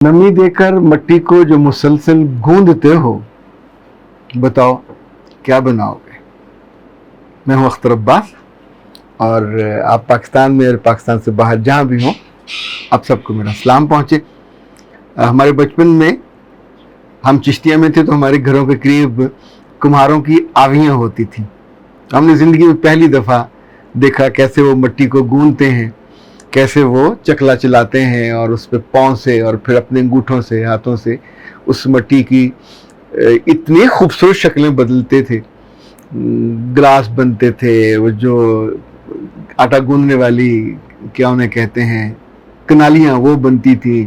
नमी देकर मट्टी को जो मुसलसल गूंदते हो, बताओ क्या बनाओगे। मैं हूं अख्तर अब्बास और आप पाकिस्तान में और पाकिस्तान से बाहर जहां भी हों, आप सबको मेरा सलाम पहुंचे। हमारे बचपन में हम चिश्तिया में थे तो हमारे घरों के करीब कुम्हारों की आवियां होती थी। हमने ज़िंदगी में पहली दफ़ा देखा कैसे वो मट्टी को गूंदते हैं, कैसे वो चकला चलाते हैं और उस पर पाँव से और फिर अपने अंगूठों से, हाथों से उस मट्टी की इतनी खूबसूरत शक्लें बदलते थे। ग्लास बनते थे, वो जो आटा गूंदने वाली क्या उन्हें कहते हैं, कनालियाँ, वो बनती थी।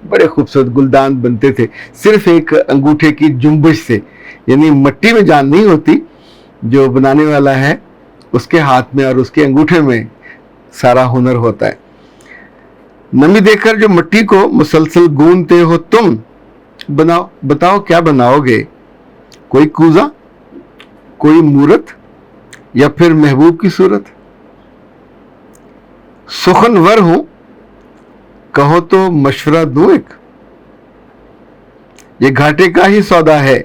बड़े खूबसूरत गुलदान बनते थे सिर्फ एक अंगूठे की जुम्बश से। यानी मट्टी में जान नहीं होती, जो बनाने वाला है उसके हाथ में और उसके अंगूठे में सारा हुनर होता है। नमी देकर जो मट्टी को मुसलसल गूंदते हो तुम, बताओ क्या बनाओगे। कोई कूजा, कोई मूरत या फिर महबूब की सूरत। सुखनवर हूं, कहो तो मशवरा दूं एक। ये घाटे का ही सौदा है,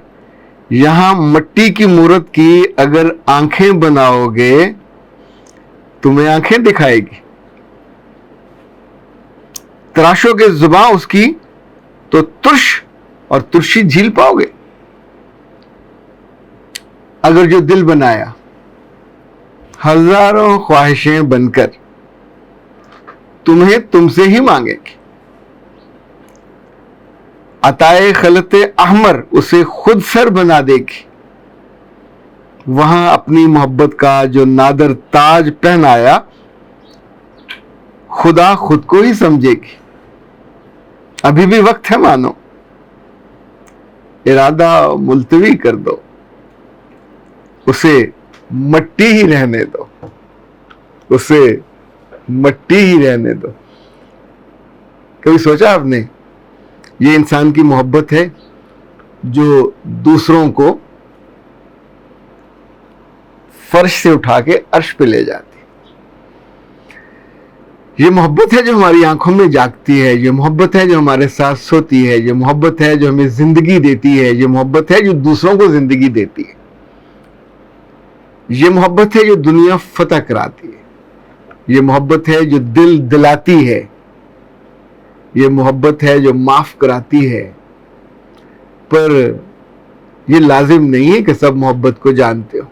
यहां मट्टी की मूरत की अगर आंखें बनाओगे तुम्हें आंखें दिखाएगी। तराशोगे जुबां उसकी तो तुर्श और तुर्शी झील पाओगे। अगर जो दिल बनाया हजारों ख्वाहिशें बनकर तुम्हें तुमसे ही मांगेगी। अताए खलते अहमर उसे खुद सर बना देगी। वहां अपनी मोहब्बत का जो नादर ताज पहनाया खुदा खुद को ही समझेगी। अभी भी वक्त है मानो, इरादा मुलतवी कर दो, उसे मट्टी ही रहने दो, उसे मट्टी ही रहने दो। कभी सोचा आपने, ये इंसान की मोहब्बत है जो दूसरों को फर्श से उठा के अर्श पे ले जाती। ये मोहब्बत है जो हमारी आंखों में जागती है, ये मोहब्बत है जो हमारे साथ सोती है, ये मोहब्बत है जो हमें जिंदगी देती है, ये मोहब्बत है जो दूसरों को जिंदगी देती है, ये मोहब्बत है जो दुनिया फतह कराती है, ये मोहब्बत है जो दिल दिलाती है, ये मोहब्बत है जो माफ कराती है। पर ये लाजिम नहीं है कि सब मोहब्बत को जानते हो।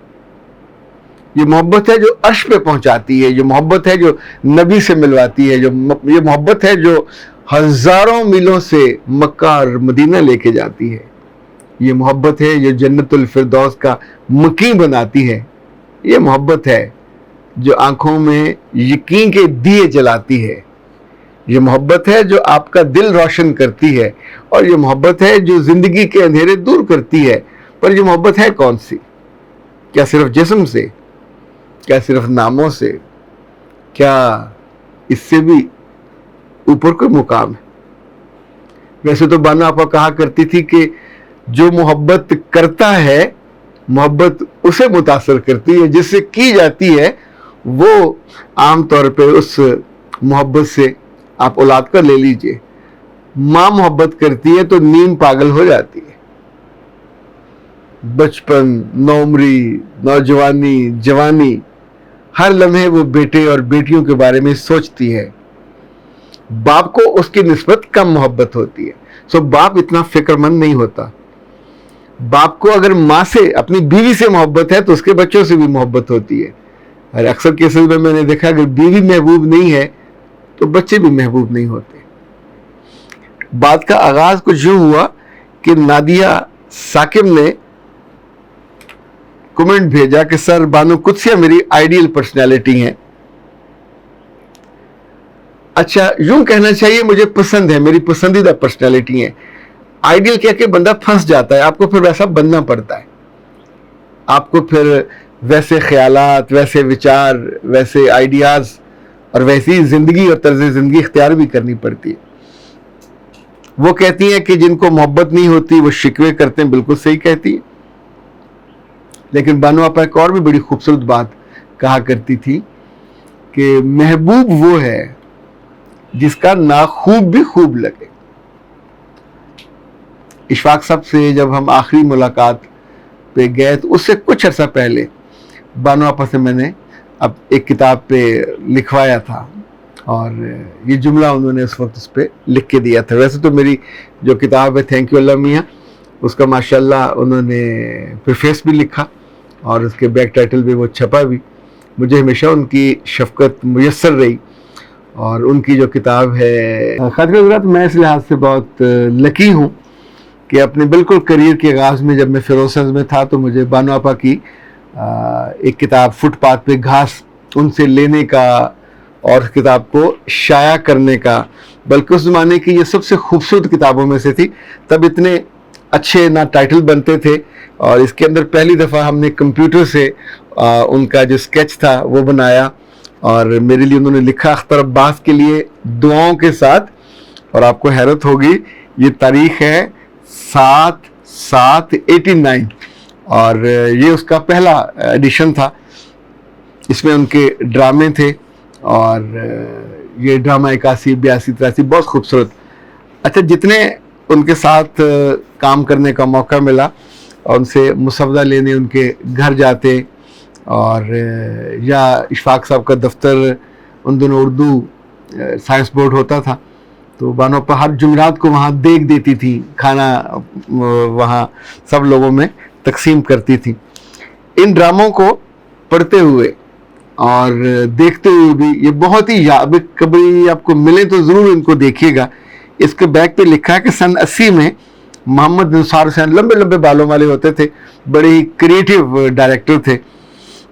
ये मोहब्बत है जो अर्श पे पहुंचाती है, ये मोहब्बत है जो नबी से मिलवाती है, ये मोहब्बत है जो हजारों मीलों से मक्का और मदीना लेके जाती है। ये मोहब्बत है जो जन्नतुल फिरदौस का मुकीम बनाती है। ये मोहब्बत है जो आंखों में यकीन के दिए जलाती है। ये मोहब्बत है जो आपका दिल रोशन करती है और ये मोहब्बत है जो जिंदगी के अंधेरे दूर करती है। पर ये मोहब्बत है कौन सी? क्या सिर्फ जिस्म से? क्या सिर्फ नामों से? क्या इससे भी ऊपर कोई मुकाम है? वैसे तो बानो आपा कहा करती थी कि जो मोहब्बत करता है, मोहब्बत उसे मुतासर करती है, जिससे की जाती है वो आमतौर पे उस मोहब्बत से आप औलाद का ले लीजिए। माँ मोहब्बत करती है तो नींद पागल हो जाती है। बचपन, नौमरी, नौजवानी, जवानी, हर लम्हे वो बेटे और बेटियों के बारे में सोचती है। बाप को उसकी निस्बत कम मोहब्बत होती है, सो बाप इतना फिक्रमंद नहीं होता। बाप को अगर माँ से, अपनी बीवी से मोहब्बत है तो उसके बच्चों से भी मोहब्बत होती है। और अक्सर केसेस में मैंने देखा अगर बीवी महबूब नहीं है तो बच्चे भी महबूब नहीं होते। बात का आगाज कुछ यूं हुआ कि नादिया साकिब ने कमेंट भेजा कि सर, बानो कुदसिया मेरी आइडियल पर्सनालिटी है। अच्छा, यूं कहना चाहिए मुझे पसंद है, मेरी पसंदीदा पर्सनालिटी है। आइडियल क्या कि बंदा फंस जाता है, आपको फिर वैसा बनना पड़ता है। आपको फिर वैसे ख्यालात, वैसे विचार, वैसे आइडियाज और वैसी जिंदगी और तर्ज जिंदगी इख्तियार भी करनी पड़ती है। वो कहती हैं कि जिनको मोहब्बत नहीं होती वो शिकवे करते हैं, बिल्कुल सही कहती है। लेकिन बानो आपा एक और भी बड़ी खूबसूरत बात कहा करती थी कि महबूब वो है जिसका ना खूब भी खूब लगे। اشفاق صاحب سے جب ہم آخری ملاقات پہ گئے تو اس سے کچھ عرصہ پہلے بانو آپا سے میں نے اب ایک کتاب پہ لکھوایا تھا، اور یہ جملہ انہوں نے اس وقت اس پہ لکھ کے دیا تھا. ویسے تو میری جو کتاب ہے تھینک یو اللہ میاں، اس کا ماشاءاللہ انہوں نے پریفیس بھی لکھا اور اس کے بیک ٹائٹل بھی وہ چھپا بھی. مجھے ہمیشہ ان کی شفقت میسر رہی، اور ان کی جو کتاب ہے خاطر حضرات، میں اس لحاظ سے بہت لکی ہوں کہ اپنے بالکل کریئر کے آغاز میں جب میں فیروز میں تھا تو مجھے بانو آپا کی ایک کتاب فٹ پاتھ پہ گھاس ان سے لینے کا اور کتاب کو شائع کرنے کا، بلکہ اس زمانے کی یہ سب سے خوبصورت کتابوں میں سے تھی. تب اتنے اچھے نہ ٹائٹل بنتے تھے، اور اس کے اندر پہلی دفعہ ہم نے کمپیوٹر سے ان کا جو سکیچ تھا وہ بنایا، اور میرے لیے انہوں نے لکھا اختر عباس کے لیے دعاؤں کے ساتھ. اور آپ کو حیرت ہوگی، یہ تاریخ ہے 7/7/89، اور یہ اس کا پہلا ایڈیشن تھا. اس میں ان کے ڈرامے تھے، اور یہ ڈرامہ 81 82 83 بہت خوبصورت. اچھا، جتنے ان کے ساتھ کام کرنے کا موقع ملا اور ان سے مسودہ لینے ان کے گھر جاتے، اور یا اشفاق صاحب کا دفتر ان دنوں اردو سائنس بورڈ ہوتا تھا، تو بانو آپا ہر جمعرات کو وہاں دیکھ دیتی تھی، کھانا وہاں سب لوگوں میں تقسیم کرتی تھی. ان ڈراموں کو پڑھتے ہوئے اور دیکھتے ہوئے بھی یہ بہت ہی کبھی آپ کو ملے تو ضرور ان کو دیکھیے گا. اس کے بیک پہ لکھا ہے کہ سن 80 میں محمد نثار حسین لمبے لمبے بالوں والے ہوتے تھے، بڑے ہی کریٹیو ڈائریکٹر تھے.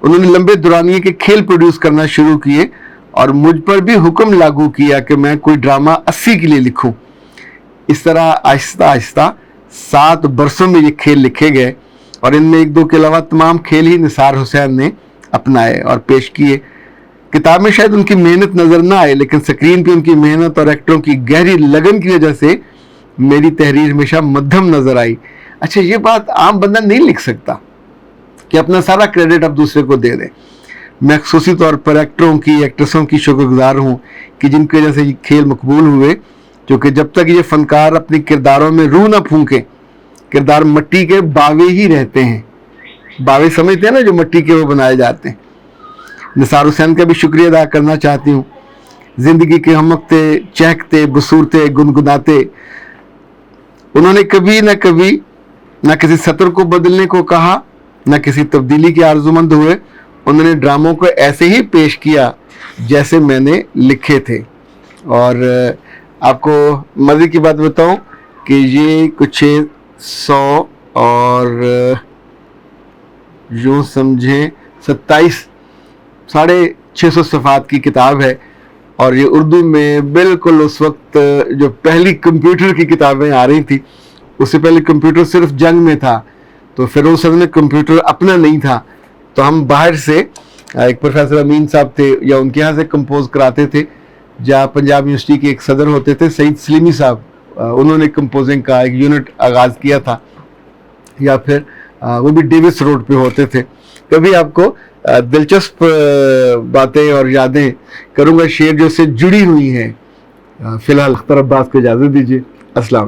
انہوں نے لمبے دورانیے کے کھیل پروڈیوس کرنا شروع کیے، اور مجھ پر بھی حکم لاگو کیا کہ میں کوئی ڈرامہ 80 کے لیے لکھوں. اس طرح آہستہ آہستہ 7 برسوں میں یہ کھیل لکھے گئے، اور ان میں 1-2 کے علاوہ تمام کھیل ہی نثار حسین نے اپنائے اور پیش کیے. کتاب میں شاید ان کی محنت نظر نہ آئے، لیکن سکرین پہ ان کی محنت اور ایکٹروں کی گہری لگن کی وجہ سے میری تحریر ہمیشہ مدھم نظر آئی. اچھا، یہ بات عام بندہ نہیں لکھ سکتا کہ اپنا سارا کریڈٹ اب دوسرے کو دے دے. میں خصوصی طور پر ایکٹروں کی ایکٹریسوں کی شکر گزار ہوں کہ جن کی وجہ سے یہ کھیل مقبول ہوئے، کیونکہ جب تک یہ فنکار اپنے کرداروں میں روح نہ پھونکے، کردار مٹی کے باوے ہی رہتے ہیں. باوے سمجھتے ہیں نا، جو مٹی کے وہ بنائے جاتے ہیں. نثار حسین کا بھی شکریہ ادا کرنا چاہتی ہوں. زندگی کے ہمکتے، چہکتے، بسورتے، گنگناتے، انہوں نے کبھی نہ کسی سطر کو بدلنے کو کہا، نہ کسی تبدیلی کے آرزومند ہوئے. انہوں نے ڈراموں کو ایسے ہی پیش کیا جیسے میں نے لکھے تھے. اور آپ کو مزے کی بات بتاؤں کہ یہ کچھ 100 اور یوں سمجھیں 650 صفحات کی کتاب ہے، اور یہ اردو میں بالکل اس وقت جو پہلی کمپیوٹر کی کتابیں آ رہی تھی. اس سے پہلے کمپیوٹر صرف جنگ میں تھا، تو فیروز میں کمپیوٹر اپنا نہیں تھا، تو ہم باہر سے ایک پروفیسر امین صاحب تھے یا ان کے یہاں سے کمپوز کراتے تھے. جہاں پنجاب یونیورسٹی کے ایک صدر ہوتے تھے سعید سلیمی صاحب، انہوں نے کمپوزنگ کا ایک یونٹ آغاز کیا تھا، یا پھر وہ بھی ڈیوس روڈ پہ ہوتے تھے. کبھی آپ کو دلچسپ باتیں اور یادیں کروں گا شعر جو سے جڑی ہوئی ہیں. فی الحال اختر عباس کو اجازت دیجیے. السلام علیکم.